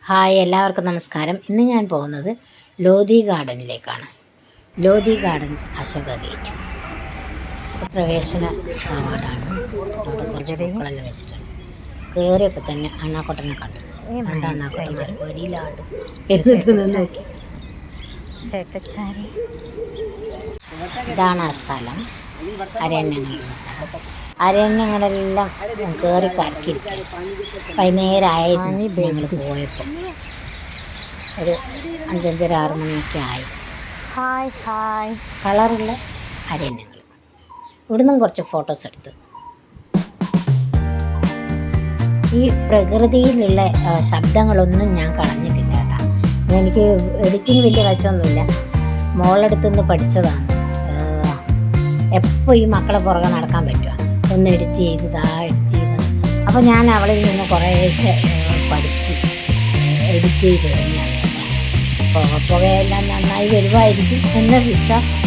Hi, എല്ലാവർക്കും നമസ്കാരം. ഇന്ന് ഞാൻ പോകുന്നത് ലോധി ഗാർഡനിലേക്കാണ്. ലോധി ഗാർഡൻ അശോക ഗേറ്റ് പ്രവേശന കവാടമാണ്. അവിടെ കുറച്ച് പൂക്കളെല്ലാം വെച്ചിട്ടുണ്ട്. കയറിയപ്പോൾ തന്നെ അണ്ണാക്കൊട്ടനെ കണ്ടു. രണ്ട് അണ്ണാക്കൊട്ടന്മാർ വെടിയിലാണ്ട് നോക്കി. ഇതാണ് ആ സ്ഥലം. അരണ്യങ്ങളുള്ള സ്ഥലം. അരണ്യങ്ങളെല്ലാം കയറി കരക്കിയിരിക്കും. വൈകുന്നേരമായി ഞങ്ങൾ പോയപ്പോൾ ഒരു 5:30-6 മണിയൊക്കെ ആയി. കളറുള്ള അരണ്യങ്ങൾ. ഇവിടുന്നും കുറച്ച് ഫോട്ടോസ് എടുത്തു. ഈ പ്രകൃതിയിലുള്ള ശബ്ദങ്ങളൊന്നും ഞാൻ കളഞ്ഞിട്ടില്ല കേട്ടോ. എനിക്ക് എഡിറ്റിങ് വലിയ വശമൊന്നുമില്ല. മോളെടുത്തു നിന്ന് പഠിച്ചതാണ്. എപ്പോൾ ഈ മക്കളെ പുറകെ നടക്കാൻ പറ്റുക, ഒന്ന് എഡിറ്റ് ചെയ്ത്. അപ്പോൾ ഞാൻ അവളിൽ നിന്ന് കുറേശ്ശെ പഠിച്ച് എഡിറ്റ് ചെയ്ത് തന്നെയാണ്. പുകയെല്ലാം നന്നായി വരുമായിരിക്കും എന്ന വിശ്വാസം.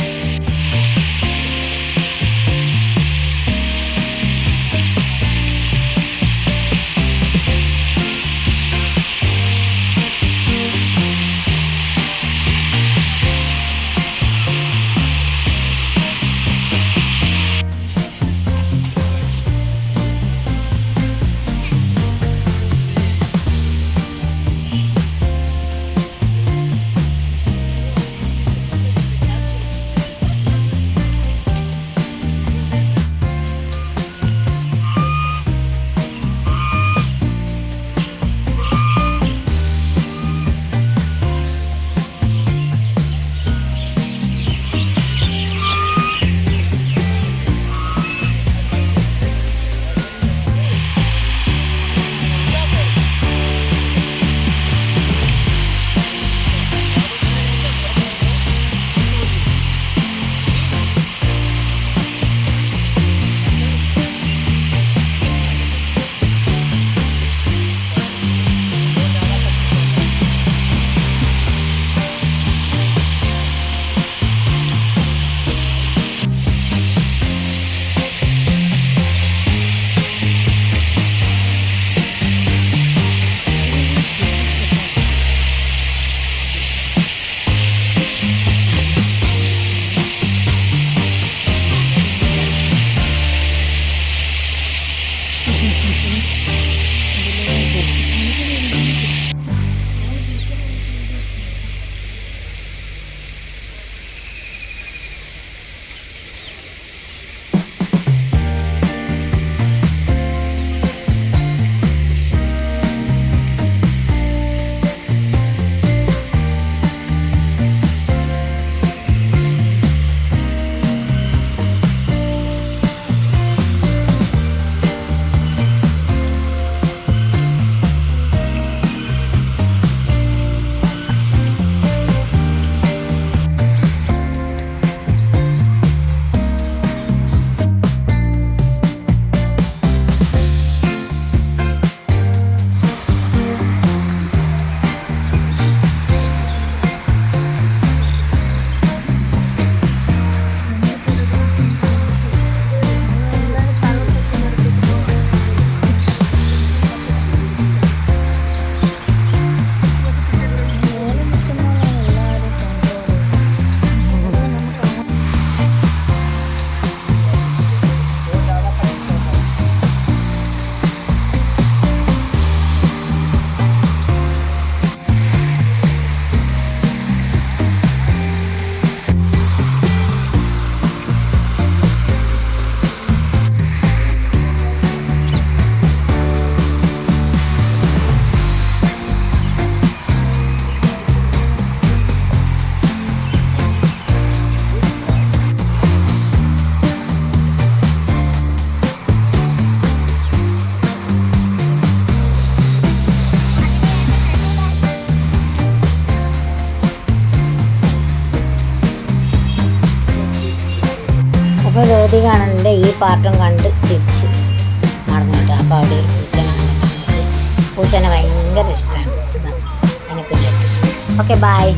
അപ്പോൾ ലോധി ഗാർഡനിൻ്റെ ഈ പാർട്ടും കണ്ട് തിരിച്ച് നടന്നിട്ട് അപ്പോൾ അവിടെ ഒരു പൂച്ചനെ ഭയങ്കര ഇഷ്ടമാണ്. അതിനെ പിന്നെ ഓക്കെ, ബായ്.